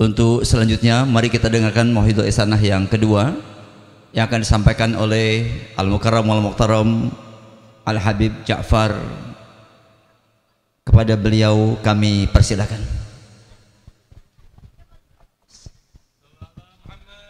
Untuk selanjutnya mari kita dengarkan Mau'idhatul Ihsanah yang kedua yang akan disampaikan oleh Al-Mukarram wal Muhtaram Al-Habib Ja'far. Kepada beliau kami persilakan.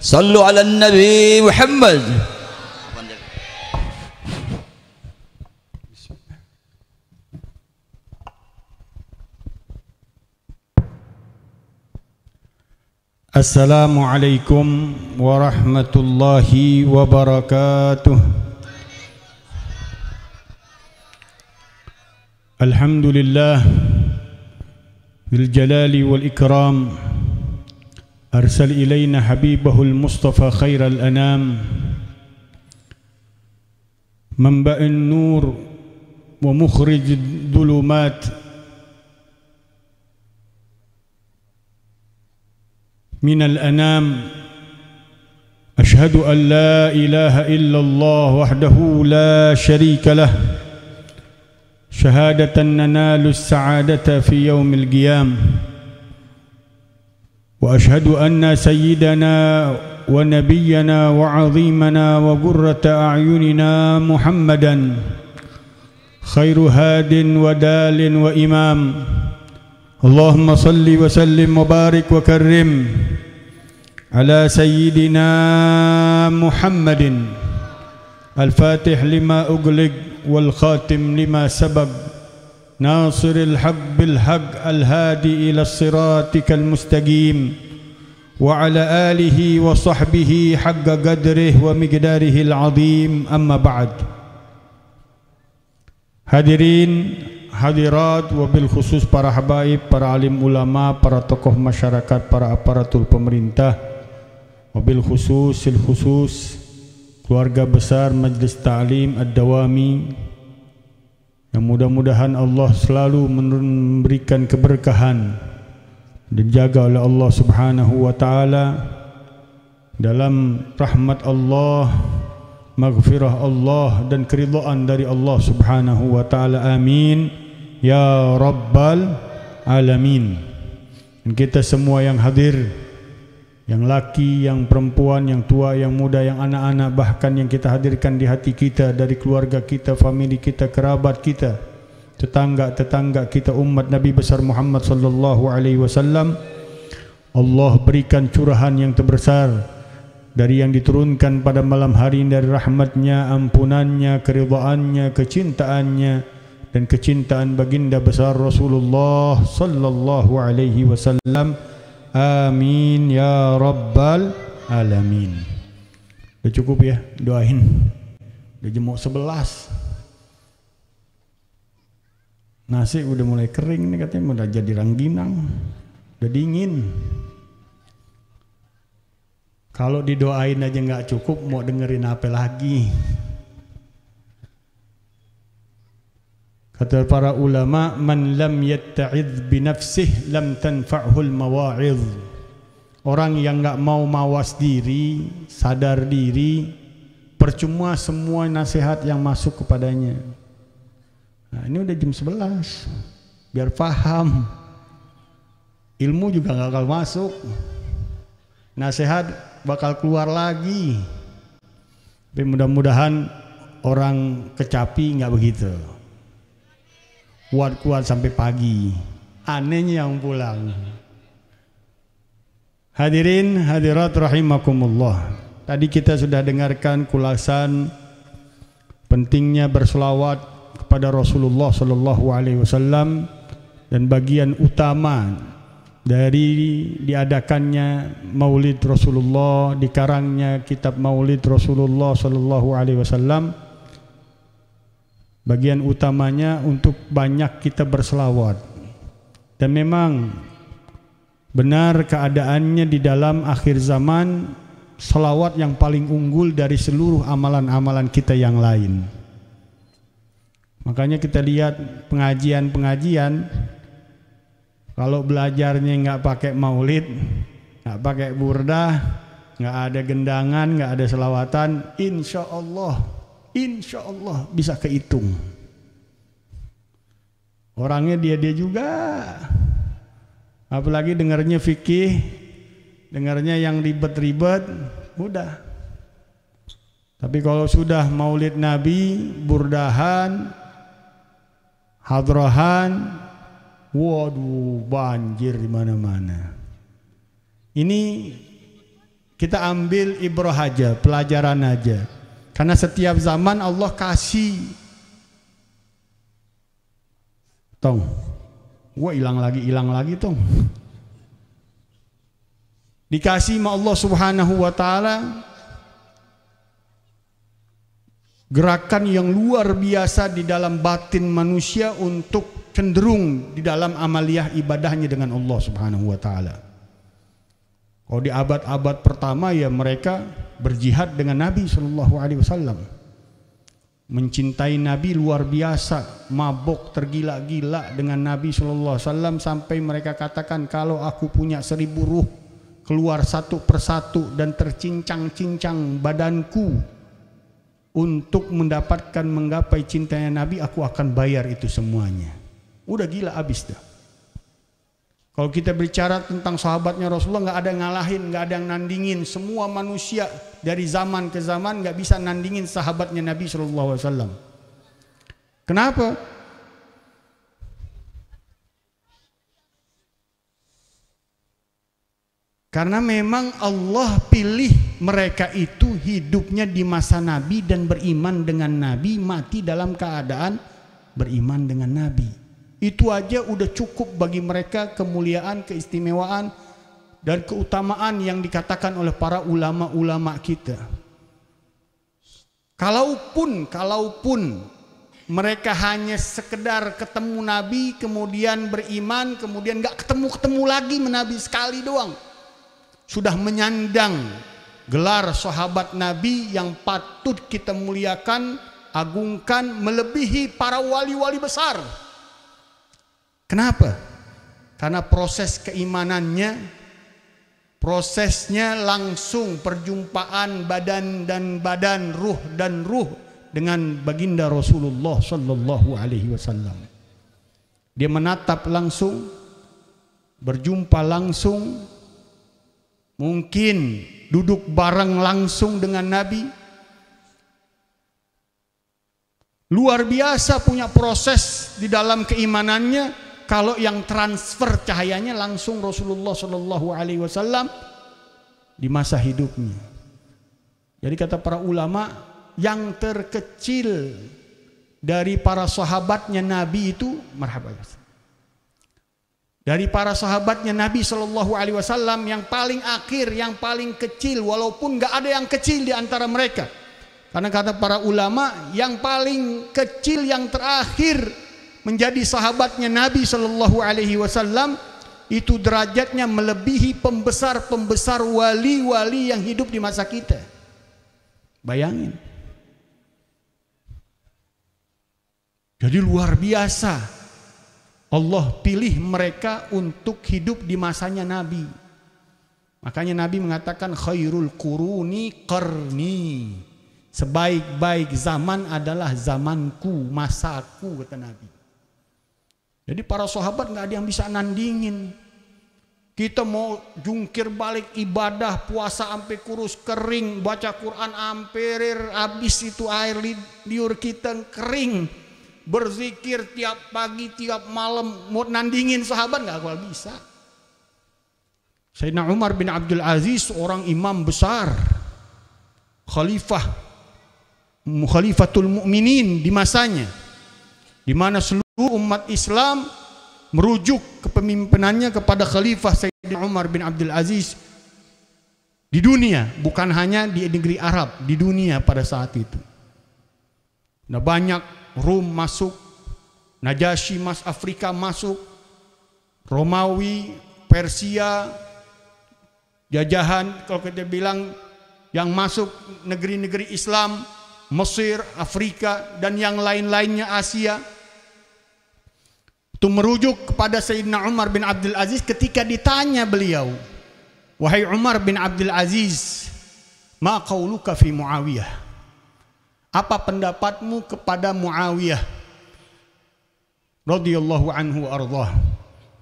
Sallu ala Nabi Muhammad. Assalamualaikum warahmatullahi wabarakatuh. Alhamdulillah bil jalali wal ikram arsal ilayna habibahul mustafa khairal anam manba'in nur wa mukhrij dhulumat من الأنام أشهد أن لا إله إلا الله وحده لا شريك له شهادة ننال السعادة في يوم القيام وأشهد أن سيدنا ونبينا وعظيمنا وقرة أعيننا محمدا خير هاد ودال وإمام اللهم صل وسلم وبارك وكرم على سيدنا محمد الفاتح لما أغلق والخاتم لما سبق ناصر الحق بالحق الهادي إلى صراطك المستقيم وعلى آله وصحبه حق قدره ومقداره العظيم أما بعد. Hadirin hadirat, wabil khusus para habaib, para alim ulama, para tokoh masyarakat, para aparatur pemerintah, wabil khusus keluarga besar Majlis Ta'lim Ad-Dawami, yang mudah-mudahan Allah selalu memberikan keberkahan, dijaga oleh Allah Subhanahu wa taala dalam rahmat Allah, maghfirah Allah dan keridhaan dari Allah Subhanahu wa taala. Amin ya rabbal alamin. Dan kita semua yang hadir, yang laki, yang perempuan, yang tua, yang muda, yang anak-anak, bahkan yang kita hadirkan di hati kita dari keluarga kita, famili kita, kerabat kita, tetangga-tetangga kita, umat Nabi besar Muhammad sallallahu alaihi wasallam, Allah berikan curahan yang terbesar dari yang diturunkan pada malam hari dari rahmatnya, ampunannya, keridhaannya, kecintaannya dan kecintaan baginda besar Rasulullah sallallahu alaihi wasallam. Amin ya rabbal alamin. Udah cukup ya, doain. Udah jam 11. Nasi udah mulai kering nih katanya, udah jadi rangginang. Udah dingin. Kalau didoain aja nggak cukup, mau dengerin apa lagi? Kata para ulama, man lam yatta'idh bi nafsihi lam tanfa'hul mawa'idh. Orang yang enggak mau mawas diri, sadar diri, percuma semua nasihat yang masuk kepadanya. Nah, ini udah jam 11. Biar paham. Ilmu juga enggak bakal masuk. Nasihat bakal keluar lagi. Tapi mudah-mudahan orang kecapi enggak begitu. Kuat-kuat sampai pagi, anehnya yang pulang. Hadirin hadirat rahimakumullah. Tadi kita sudah dengarkan kulasan pentingnya berselawat kepada Rasulullah sallallahu alaihi wasallam dan bagian utama dari diadakannya Maulid Rasulullah, dikarangnya kitab Maulid Rasulullah sallallahu alaihi wasallam. Bagian utamanya untuk banyak kita berselawat. Dan memang benar keadaannya di dalam akhir zaman, selawat yang paling unggul dari seluruh amalan-amalan kita yang lain. Makanya kita lihat pengajian-pengajian, kalau belajarnya nggak pakai maulid, nggak pakai burdah, nggak ada gendangan, nggak ada selawatan, insya Allah bisa kehitung. Orangnya dia juga, apalagi dengarnya fikih, dengarnya yang ribet-ribet, udah. Tapi kalau sudah maulid Nabi, burdahan, hadrahan, waduh banjir di mana-mana. Ini kita ambil ibrah aja, pelajaran aja. Karena setiap zaman Allah kasih. Tong, wah hilang lagi tong. Dikasih sama Allah Subhanahu wa taala gerakan yang luar biasa di dalam batin manusia untuk cenderung di dalam amaliyah ibadahnya dengan Allah Subhanahu wa taala. Kalau di abad-abad pertama ya mereka berjihad dengan Nabi sallallahu alaihi wasallam. Mencintai Nabi luar biasa, mabuk tergila-gila dengan Nabi sallallahu alaihi wasallam sampai mereka katakan kalau aku punya 1000 ruh keluar satu persatu dan tercincang-cincang badanku untuk mendapatkan menggapai cintanya Nabi, aku akan bayar itu semuanya. Udah gila abis dah. Kalau kita bicara tentang sahabatnya Rasulullah, nggak ada yang ngalahin, nggak ada yang nandingin. Semua manusia dari zaman ke zaman nggak bisa nandingin sahabatnya Nabi Sallallahu Alaihi Wasallam. Kenapa? Karena memang Allah pilih mereka itu hidupnya di masa Nabi dan beriman dengan Nabi, mati dalam keadaan beriman dengan Nabi. Itu aja udah cukup bagi mereka kemuliaan, keistimewaan, dan keutamaan yang dikatakan oleh para ulama-ulama kita. Kalaupun mereka hanya sekedar ketemu Nabi, kemudian beriman, kemudian gak ketemu lagi Nabi sekali doang, sudah menyandang gelar sahabat Nabi yang patut kita muliakan, agungkan, melebihi para wali-wali besar. Kenapa? Karena proses keimanannya, prosesnya langsung perjumpaan badan dan badan, ruh dan ruh dengan baginda Rasulullah sallallahu alaihi wasallam. Dia menatap langsung, berjumpa langsung, mungkin duduk bareng langsung dengan Nabi. Luar biasa punya proses di dalam keimanannya. Kalau yang transfer cahayanya langsung Rasulullah Shallallahu Alaihi Wasallam di masa hidupnya. Jadi kata para ulama, yang terkecil dari para sahabatnya Nabi itu marhaban. Dari para sahabatnya Nabi Shallallahu Alaihi Wasallam yang paling akhir, yang paling kecil, walaupun nggak ada yang kecil di antara mereka. Karena kata para ulama, yang paling kecil, yang terakhir menjadi sahabatnya Nabi Shallallahu Alaihi Wasallam itu derajatnya melebihi pembesar-pembesar wali-wali yang hidup di masa kita. Bayangin. Jadi luar biasa. Allah pilih mereka untuk hidup di masanya Nabi. Makanya Nabi mengatakan khairul quruni qarni. Sebaik-baik zaman adalah zamanku, masaku, kata Nabi. Jadi para sahabat nggak ada yang bisa nandingin. Kita mau jungkir balik ibadah, puasa sampai kurus kering, baca Quran amperir, habis itu air liur kita kering, berzikir tiap pagi tiap malam, mau nandingin sahabat nggak bakal bisa. Sayyidina Umar bin Abdul Aziz, seorang imam besar, khalifatul mu'minin di masanya, di mana seluruh umat Islam merujuk kepemimpinannya kepada Khalifah Sayyidina Umar bin Abdul Aziz di dunia, bukan hanya di negeri Arab, di dunia pada saat itu. Nah, banyak Rum masuk, Najasyi Afrika masuk, Romawi, Persia, jajahan kalau kita bilang yang masuk negeri-negeri Islam, Mesir, Afrika, dan yang lain-lainnya Asia. Itu merujuk kepada Sayyidina Umar bin Abdul Aziz ketika ditanya beliau, wahai Umar bin Abdul Aziz, ma qauluka fi Muawiyah? Apa pendapatmu kepada Muawiyah radhiyallahu anhu ardhah?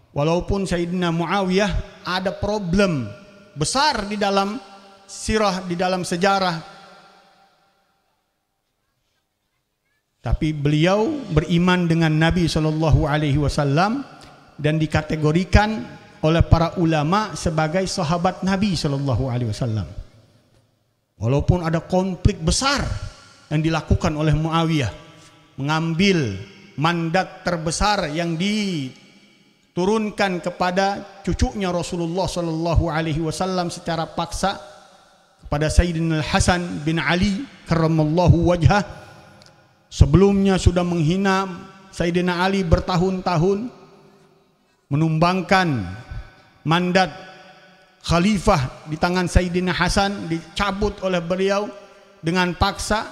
Walaupun Sayyidina Muawiyah ada problem besar di dalam sirah, di dalam sejarah. Tapi beliau beriman dengan Nabi SAW dan dikategorikan oleh para ulama sebagai sahabat Nabi SAW. Walaupun ada konflik besar yang dilakukan oleh Muawiyah, mengambil mandat terbesar yang diturunkan kepada cucunya Rasulullah SAW secara paksa kepada Sayyidina Hasan bin Ali karramallahu wajhah. Sebelumnya sudah menghina Sayyidina Ali bertahun-tahun, menumbangkan mandat khalifah di tangan Sayyidina Hasan, dicabut oleh beliau dengan paksa.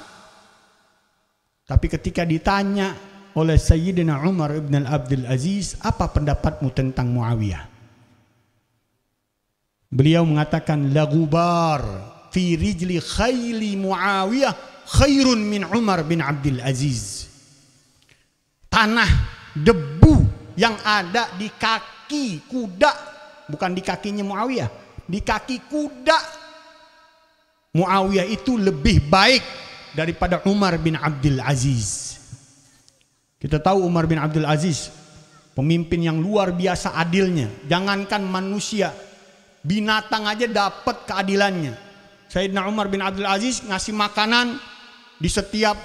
Tapi ketika ditanya oleh Sayyidina Umar ibn Abdul Aziz, apa pendapatmu tentang Muawiyah? Beliau mengatakan, la gubar fi rijli khayli Muawiyah khairun min Umar bin Abdul Aziz. Tanah debu yang ada di kaki kuda, bukan di kakinya Muawiyah, di kaki kuda Muawiyah itu lebih baik daripada Umar bin Abdul Aziz. Kita tahu Umar bin Abdul Aziz pemimpin yang luar biasa adilnya. Jangankan manusia, binatang aja dapat keadilannya. Sayyidina Umar bin Abdul Aziz ngasih makanan di setiap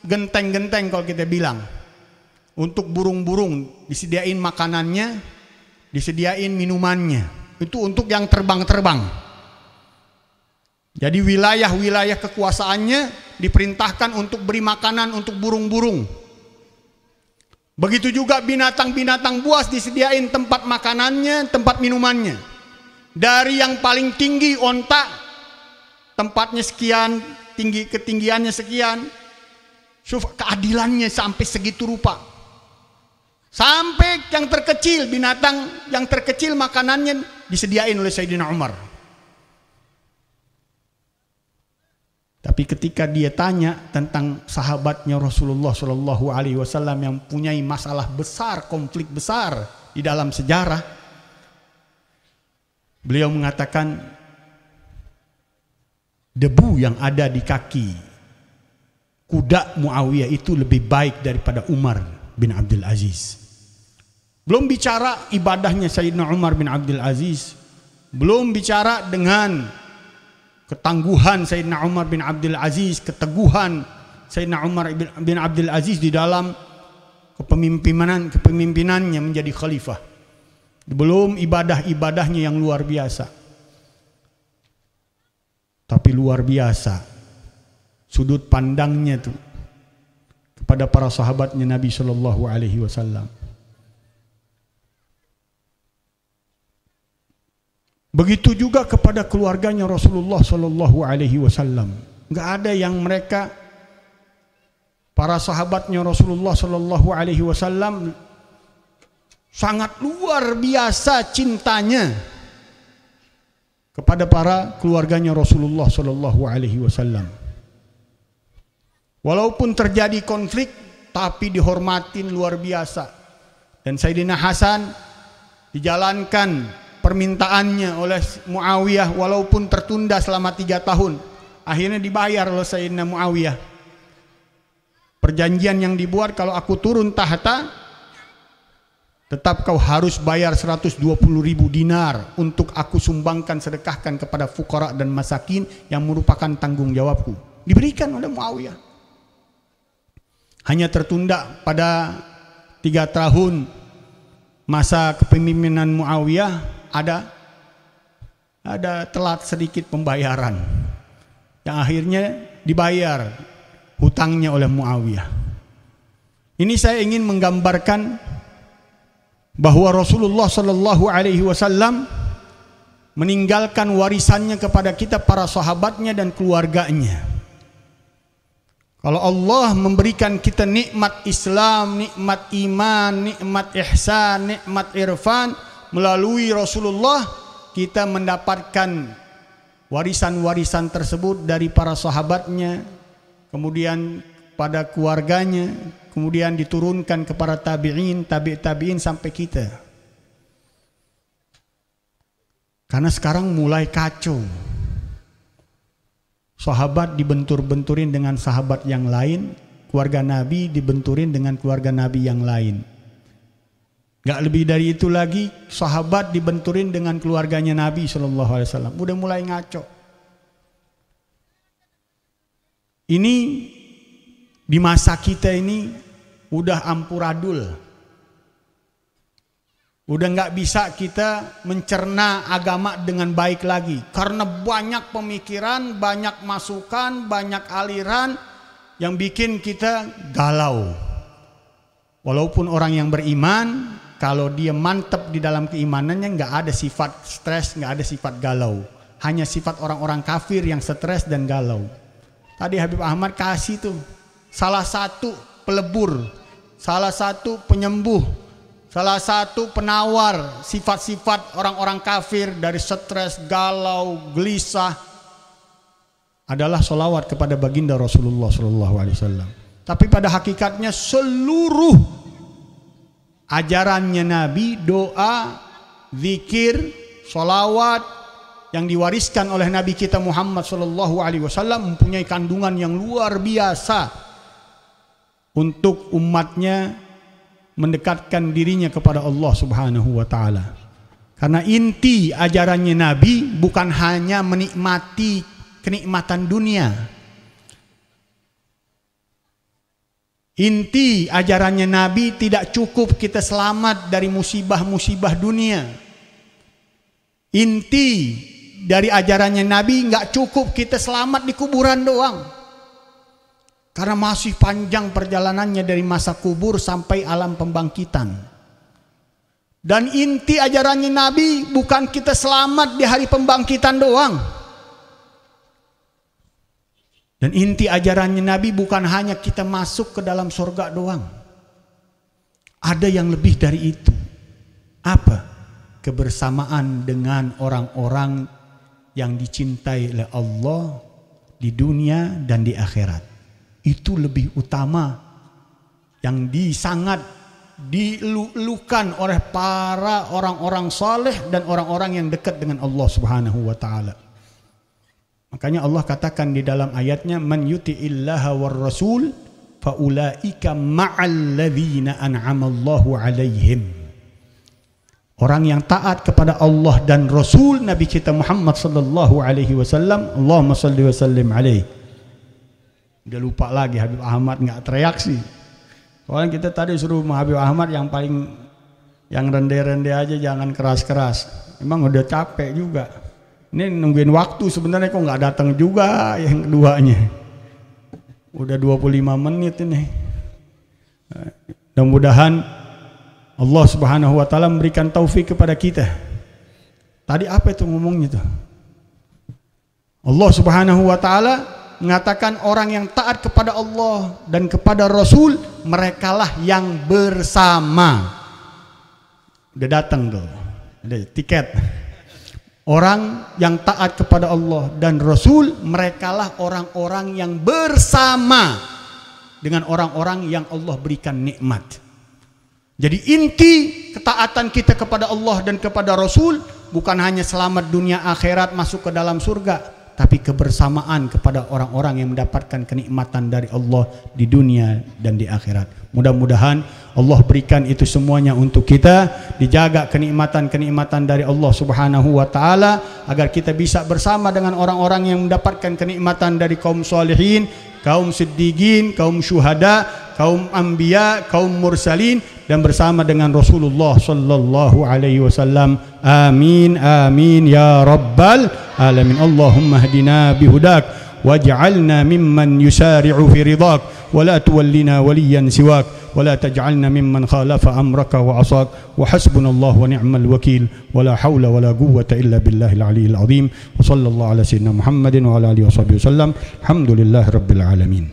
genteng-genteng, kalau kita bilang. Untuk burung-burung disediain makanannya, disediain minumannya. Itu untuk yang terbang-terbang. Jadi wilayah-wilayah kekuasaannya diperintahkan untuk beri makanan untuk burung-burung. Begitu juga binatang-binatang buas disediain tempat makanannya, tempat minumannya. Dari yang paling tinggi onta, tempatnya sekian, ketinggiannya sekian. Keadilannya sampai segitu rupa. Sampai yang terkecil, binatang yang terkecil makanannya disediain oleh Sayyidina Umar. Tapi ketika dia tanya tentang sahabatnya Rasulullah SAW yang punyai masalah besar, konflik besar di dalam sejarah, beliau mengatakan, debu yang ada di kaki kuda Muawiyah itu lebih baik daripada Umar bin Abdul Aziz. Belum bicara ibadahnya Sayyidina Umar bin Abdul Aziz, belum bicara dengan ketangguhan Sayyidina Umar bin Abdul Aziz, keteguhan Sayyidina Umar bin Abdul Aziz di dalam kepemimpinannya menjadi khalifah. Belum ibadah-ibadahnya yang luar biasa. Tapi luar biasa sudut pandangnya tuh kepada para sahabatnya Nabi SAW. Begitu juga kepada keluarganya Rasulullah SAW. Enggak ada yang mereka, para sahabatnya Rasulullah SAW, sangat luar biasa cintanya kepada para keluarganya Rasulullah SAW. Walaupun terjadi konflik, tapi dihormatin luar biasa. Dan Sayyidina Hasan dijalankan permintaannya oleh Muawiyah walaupun tertunda selama 3 tahun. Akhirnya dibayar oleh Sayyidina Muawiyah. Perjanjian yang dibuat, kalau aku turun tahta, tetap kau harus bayar 120.000 dinar untuk aku sumbangkan, sedekahkan kepada fuqara dan masakin yang merupakan tanggung jawabku. Diberikan oleh Muawiyah. Hanya tertunda pada 3 tahun masa kepemimpinan Muawiyah, ada telat sedikit pembayaran yang akhirnya dibayar hutangnya oleh Muawiyah. Ini saya ingin menggambarkan bahwa Rasulullah SAW meninggalkan warisannya kepada kita, para sahabatnya dan keluarganya. Kalau Allah memberikan kita nikmat Islam, nikmat iman, nikmat ihsan, nikmat irfan melalui Rasulullah, kita mendapatkan warisan-warisan tersebut dari para sahabatnya, kemudian pada keluarganya, kemudian diturunkan kepada tabi'in, tabi'in sampai kita. Karena sekarang mulai kacau. Sahabat dibentur-benturin dengan sahabat yang lain, keluarga Nabi dibenturin dengan keluarga Nabi yang lain. Gak lebih dari itu lagi, sahabat dibenturin dengan keluarganya Nabi SAW. Udah mulai ngaco. Ini di masa kita ini udah ampuradul. Udah gak bisa kita mencerna agama dengan baik lagi. Karena banyak pemikiran, banyak masukan, banyak aliran yang bikin kita galau. Walaupun orang yang beriman, kalau dia mantap di dalam keimanannya, gak ada sifat stres, gak ada sifat galau. Hanya sifat orang-orang kafir yang stres dan galau. Tadi Habib Ahmad kasih tuh salah satu pelebur, salah satu penyembuh, salah satu penawar sifat-sifat orang-orang kafir dari stres, galau, gelisah adalah sholawat kepada baginda Rasulullah SAW. Tapi pada hakikatnya seluruh ajarannya Nabi, doa, zikir, sholawat yang diwariskan oleh Nabi kita Muhammad SAW mempunyai kandungan yang luar biasa untuk umatnya mendekatkan dirinya kepada Allah Subhanahu wa Ta'ala. Karena inti ajarannya Nabi bukan hanya menikmati kenikmatan dunia. Inti ajarannya Nabi tidak cukup kita selamat dari musibah-musibah dunia. Inti dari ajarannya Nabi nggak cukup kita selamat di kuburan doang. Karena masih panjang perjalanannya dari masa kubur sampai alam pembangkitan. Dan inti ajarannya Nabi bukan kita selamat di hari pembangkitan doang. Dan inti ajarannya Nabi bukan hanya kita masuk ke dalam surga doang. Ada yang lebih dari itu. Apa? Kebersamaan dengan orang-orang yang dicintai oleh Allah di dunia dan di akhirat. Itu lebih utama yang sangat dilulukan oleh para orang-orang saleh dan orang-orang yang dekat dengan Allah Subhanahu wa Ta'ala. Makanya Allah katakan di dalam ayatnya, man yuti'illaha war rasul fa ulaika ma'al ladzina an'amallahu 'alaihim. Orang yang taat kepada Allah dan Rasul Nabi kita Muhammad sallallahu alaihi wasallam, Allahumma shalli wa sallim alaihi. Udah lupa lagi Habib Ahmad nggak tereaksi. Soalnya kita tadi suruh Habib Ahmad yang paling yang rendah-rendah aja, jangan keras-keras. Emang udah capek juga. Ini nungguin waktu sebenarnya kok nggak datang juga yang keduanya. Udah 25 menit ini. Mudah-mudahan Allah Subhanahu wa Ta'ala memberikan taufik kepada kita. Tadi apa itu ngomongnya tuh? Allah Subhanahu wa Ta'ala mengatakan orang yang taat kepada Allah dan kepada Rasul, merekalah yang bersama. Udah datang tuh, ada tiket. Orang yang taat kepada Allah dan Rasul, merekalah orang-orang yang bersama dengan orang-orang yang Allah berikan nikmat. Jadi inti ketaatan kita kepada Allah dan kepada Rasul bukan hanya selamat dunia akhirat masuk ke dalam surga, tapi kebersamaan kepada orang-orang yang mendapatkan kenikmatan dari Allah di dunia dan di akhirat. Mudah-mudahan Allah berikan itu semuanya untuk kita, dijaga kenikmatan-kenikmatan dari Allah Subhanahu wa Ta'ala, agar kita bisa bersama dengan orang-orang yang mendapatkan kenikmatan dari kaum salihin, kaum siddiqin, kaum syuhada, kaum anbiya, kaum mursalin, dan bersama dengan Rasulullah sallallahu alaihi wasallam. Amin amin ya rabbal alamin. Allahumma hdina bihudak waj'alna mimman yusari'u fi ridak wa la tuwallina waliyan siwak wa la taj'alna mimman khalafa amraka wa asak wa hasbunallahu wa ni'mal wakil wa la hawla wa la quwwata illa billahil aliyyil azim. Wa sallallahu ala sayyidina Muhammadin wa ala alihi washabihi wasallam. Alhamdulillahi rabbil alamin.